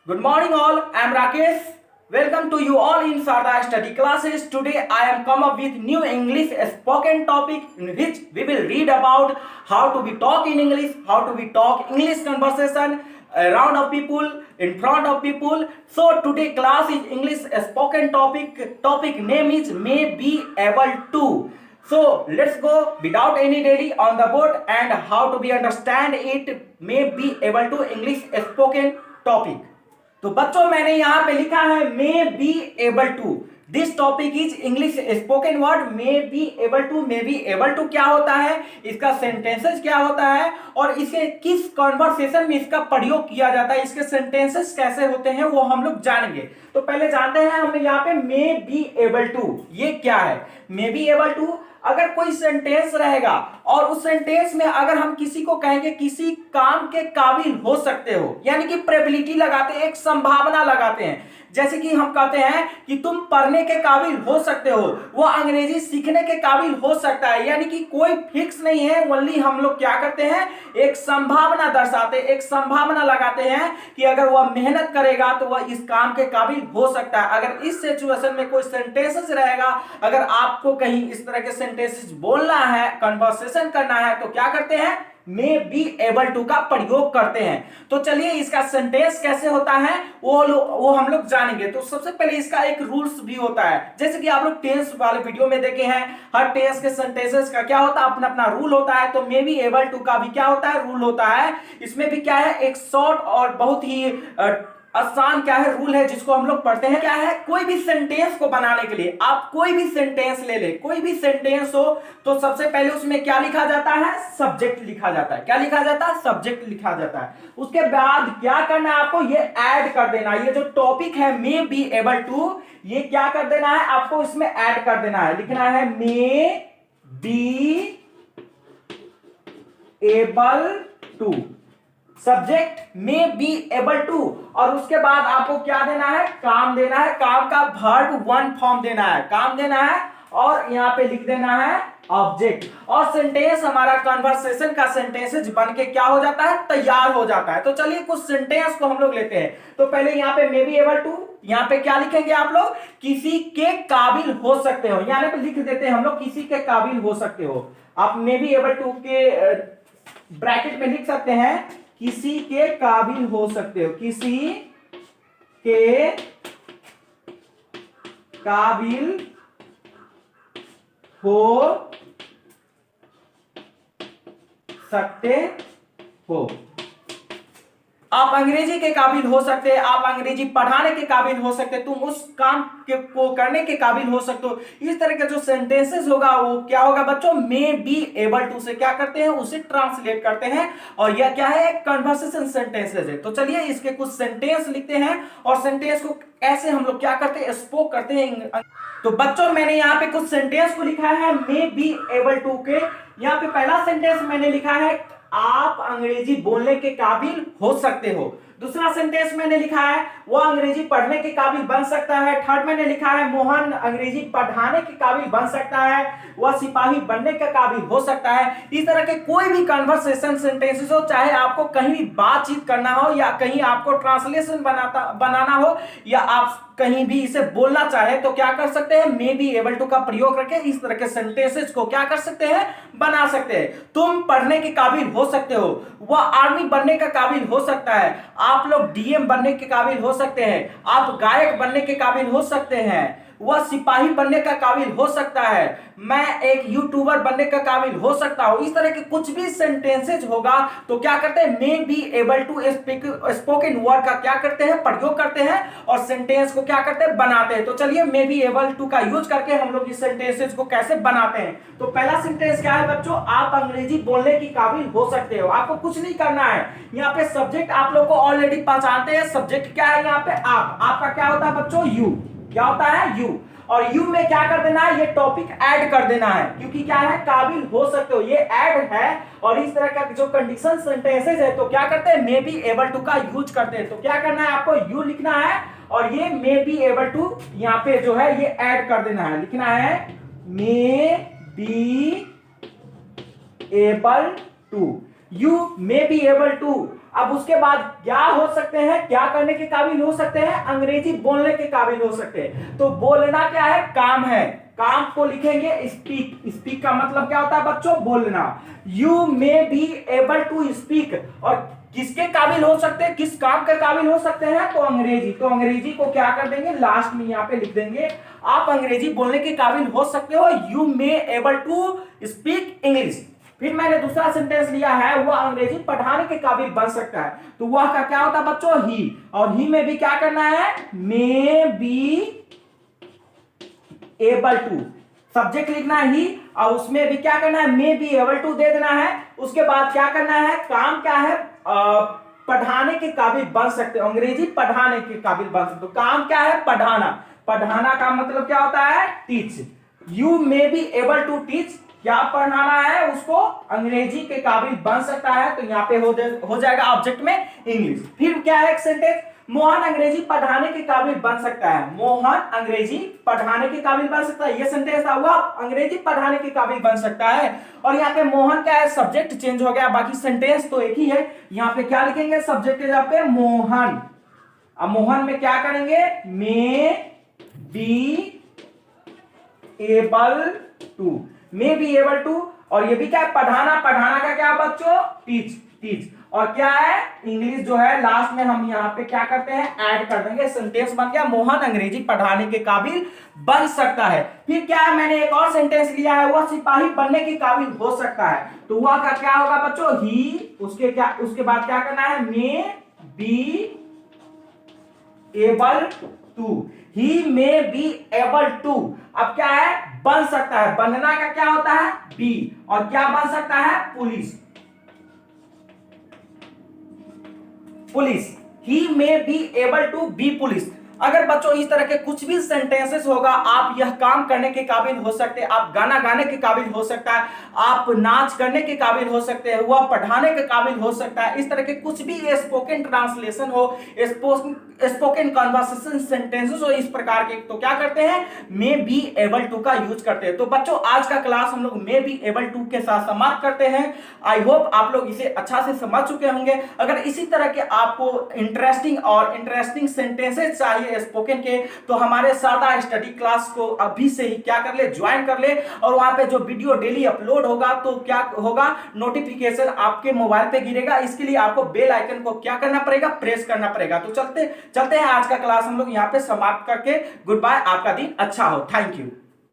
Good morning all, I am Rakesh. Welcome to you all in Sarda study classes. Today I am come up with new English spoken topic in which we will read about how to be talk in English, how to be talk English conversation around of people, in front of people. So today class is English spoken topic. Topic name is may be able to. So let's go without any delay on the board and how to be understand it may be able to English spoken topic. तो बच्चों मैंने यहां पे लिखा है may be able to. This topic is English spoken word may be able to. May be able to क्या होता है, इसका सेंटेंसेस क्या होता है और इसे किस कॉन्वर्सेशन में इसका प्रयोग किया जाता है, इसके सेंटेंसेस कैसे होते हैं वो हम लोग जानेंगे. तो पहले जानते हैं हम यहाँ पे मे बी एबल टू ये क्या है. मे बी एबल टू अगर कोई सेंटेंस रहेगा और उस सेंटेंस में अगर हम किसी को कहेंगे किसी काम के काबिल हो सकते हो, यानी कि प्रोबेबिलिटी लगाते हैं, एक संभावना लगाते हैं. जैसे कि हम कहते हैं कि तुम पढ़ने के काबिल हो सकते हो, वो अंग्रेजी सीखने के काबिल हो सकता है, यानी कि कोई फिक्स नहीं है. ओनली हम लोग क्या करते हैं, एक संभावना दर्शाते, एक संभावना लगाते हैं कि अगर वह मेहनत करेगा तो वह इस काम के काबिल हो सकता है. अगर इस सिचुएशन में कोई सेंटेंसेस रहेगा, अगर आपको कहीं इस तरह के सेंटेंसेस बोलना है, कन्वर्सेशन करना है, तो क्या करते हैं, मे बी एबल टू का प्रयोग करते हैं. तो चलिए इसका सेंटेंस कैसे होता है वो हम लोग जानेंगे. तो सबसे पहले इसका एक रूल्स भी होता है, जैसे कि आप लोग टेंस वाले वीडियो में देखे हैं. हर टेंस के सेंटेंसेस का क्या होता है, अपना अपना रूल होता है. तो मे बी एबल टू का भी क्या होता है, रूल होता है. इसमें भी क्या है, एक शॉर्ट और बहुत ही आसान क्या है रूल है जिसको हम लोग पढ़ते हैं. क्या है, कोई भी सेंटेंस को बनाने के लिए आप कोई भी सेंटेंस ले ले, कोई भी सेंटेंस हो तो सबसे पहले उसमें क्या लिखा जाता है, सब्जेक्ट लिखा जाता है. क्या लिखा जाता है, सब्जेक्ट लिखा जाता है. उसके बाद क्या करना है आपको, ये ऐड कर देना. ये जो टॉपिक है मे बी एबल टू, ये क्या कर देना है आपको, इसमें ऐड कर देना है. लिखना है may be able to, subject may be able to, और उसके बाद आपको क्या देना है, काम देना है. काम का वर्ब वन फॉर्म देना है, काम देना है और यहां पे लिख देना है ऑब्जेक्ट. और सेंटेंस हमारा कन्वर्सेशन का सेंटेंसेस बन के क्या हो जाता है, तैयार हो जाता है. तो चलिए कुछ सेंटेंस को हम लोग लेते हैं. तो पहले यहाँ पे मे बी एबल टू, यहाँ पे क्या लिखेंगे आप लोग, किसी के काबिल हो सकते हो. यहाँ पे लिख देते हैं हम लोग किसी के काबिल हो सकते हो. आप मे बी एबल टू के ब्रैकेट में लिख सकते हैं किसी के काबिल हो सकते हो, किसी के काबिल हो सकते हो. आप अंग्रेजी के काबिल हो सकते हैं, आप अंग्रेजी पढ़ाने के काबिल हो सकते हैं, तुम उस काम को करने के काबिल हो सकते हो. इस तरह का जो सेंटेंसेस होगा वो क्या होगा बच्चों, मे बी एबल टू से क्या करते हैं, उसे ट्रांसलेट करते हैं. और यह क्या है, एक कन्वर्सेशन सेंटेंसेस है. तो चलिए इसके कुछ सेंटेंस लिखते हैं और सेंटेंस को ऐसे हम लोग क्या करते हैं, स्पोक करते हैं. तो बच्चों मैंने यहाँ पे कुछ सेंटेंस को लिखा है मे बी एबल टू के. यहाँ पे पहला सेंटेंस मैंने लिखा है आप अंग्रेजी बोलने के काबिल हो सकते हो. दूसरा सेंटेंस मैंने लिखा है वो अंग्रेजी पढ़ने के काबिल बन सकता है. थर्ड मैंने लिखा है मोहन अंग्रेजी पढ़ाने के काबिल बन सकता है, वह सिपाही बनने के काबिल हो सकता है. इस तरह के कोई भी कन्वर्सेशन सेंटेंसेस हो, चाहे आपको कहीं भी बातचीत करना हो या कहीं आपको ट्रांसलेशन बनाना हो या आप कहीं भी इसे बोलना चाहे तो क्या कर सकते हैं, मे बी एबल टू का प्रयोग करके इस तरह के सेंटेंसेस को क्या कर सकते हैं, बना सकते हैं. तुम पढ़ने के काबिल हो सकते हो, वह आर्मी बनने का काबिल हो सकता है, आप लोग डीएम बनने के काबिल हो सकते हैं, आप गायक बनने के काबिल हो सकते हैं, वह सिपाही बनने का काबिल हो सकता है, मैं एक यूट्यूबर बनने का काबिल हो सकता हूं. इस तरह के कुछ भी सेंटेंसेज होगा तो क्या करते हैं, may be able to spoken word का क्या करते हैं, प्रयोग करते हैं और सेंटेंस को क्या करते हैं, बनाते हैं. तो चलिए मे बी एबल टू का यूज करके हम लोग इस सेंटेंसेज को कैसे बनाते हैं. तो पहला सेंटेंस क्या है बच्चों, आप अंग्रेजी बोलने की काबिल हो सकते हो. आपको कुछ नहीं करना है, यहाँ पे सब्जेक्ट आप लोग को ऑलरेडी पहचानते हैं. सब्जेक्ट क्या है यहाँ पे, आपका क्या होता है बच्चों, यू. क्या होता है, यू. और यू में क्या कर देना है, ये टॉपिक ऐड कर देना है, क्योंकि क्या है, काबिल हो सकते हो, ये ऐड है. और इस तरह का जो कंडीशन सेंटेंसेस है तो क्या करते हैं, मे बी एबल टू का यूज करते हैं. तो क्या करना है आपको, यू लिखना है और ये मे बी एबल टू यहाँ पे जो है ये ऐड कर देना है. लिखना है may be able to, you may be able to. अब उसके बाद क्या हो सकते हैं, क्या करने के काबिल हो सकते हैं, अंग्रेजी बोलने के काबिल हो सकते हैं। तो बोलना क्या है, काम है, काम को लिखेंगे स्पीक। स्पीक का मतलब क्या होता है बच्चों, बोलना। You may be able to speak, और किसके काबिल हो सकते हैं, किस काम के काबिल हो सकते हैं, तो अंग्रेजी। तो अंग्रेजी को क्या कर देंगे, लास्ट में यहाँ पे लिख देंगे, आप अंग्रेजी बोलने के काबिल हो सकते हो, you may able to speak English. फिर मैंने दूसरा सेंटेंस लिया है, वह अंग्रेजी पढ़ाने के काबिल बन सकता है। तो वह का क्या होता है बच्चों, ही, और ही में भी क्या करना है, may be able to, subject लिखना है ही, और उसमें भी क्या करना है, मे बी एबल टू दे देना है। उसके बाद क्या करना है, काम क्या है, पढ़ाने के काबिल बन सकते हो, अंग्रेजी पढ़ाने के काबिल बन सकते हो। काम क्या है, पढ़ाना। पढ़ाना का मतलब क्या होता है, teach. You may be able to teach, क्या पढ़ाना है उसको, अंग्रेजी के काबिल बन सकता है। तो यहाँ पे हो जाएगा ऑब्जेक्ट में इंग्लिश। फिर क्या है एक सेंटेंस, मोहन अंग्रेजी पढ़ाने के काबिल बन सकता है। मोहन अंग्रेजी पढ़ाने के काबिल बन सकता है, ये सेंटेंस था, हुआ अंग्रेजी पढ़ाने के काबिल बन सकता है। और यहाँ पे मोहन क्या है, सब्जेक्ट चेंज हो गया, बाकी सेंटेंस तो एक ही है। यहाँ पे क्या लिखेंगे, सब्जेक्ट के जगह पे मोहन। अब मोहन में क्या करेंगे, may be able to, may be able to, और ये भी क्या है, पढ़ाना। पढ़ाना का क्या बच्चों, टीच। टीच, और क्या है, इंग्लिश जो है लास्ट में हम यहाँ पे क्या करते हैं, ऐड कर देंगे। सेंटेंस बन गया, मोहन अंग्रेजी पढ़ाने के काबिल बन सकता है। फिर क्या है, मैंने एक और सेंटेंस लिया है, वह सिपाही बनने के काबिल हो सकता है। तो वह का क्या होगा बच्चों, ही, उसके बाद क्या करना है, may be able to, he may be able to. अब क्या है, बन सकता है, बनना का क्या होता है, बी, और क्या बन सकता है, police. Police, he may be able to be police. अगर बच्चों इस तरह के कुछ भी सेंटेंसेस होगा, आप यह काम करने के काबिल हो सकते हैं, आप गाना गाने के काबिल हो सकता है, आप नाच करने के काबिल हो सकते हैं, वह पढ़ाने के काबिल हो सकता है। इस तरह के कुछ भी स्पोकन ट्रांसलेशन हो, स्पोकन कन्वर्सेशन सेंटेंसेस हो इस प्रकार के, तो क्या करते हैं, मे बी एबल टू का यूज करते हैं। तो बच्चों आज का क्लास हम लोग मे बी एबल टू के साथ समाप्त करते हैं। आई होप आप लोग इसे अच्छा से समझ चुके होंगे। अगर इसी तरह के आपको इंटरेस्टिंग सेंटेंसेस चाहिए स्पोकन के, तो हमारे शारदा स्टडी क्लास को अभी से ही क्या कर ले, ज्वाइन कर ले। और वहां पे जो वीडियो डेली अपलोड होगा, तो क्या होगा, नोटिफिकेशन आपके मोबाइल पे गिरेगा। इसके लिए आपको बेल आइकन को क्या करना पड़ेगा, प्रेस करना पड़ेगा। तो चलते हैं, आज का क्लास हम लोग यहाँ पे समाप्त करके गुड बाय, आपका दिन अच्छा हो, थैंक यू।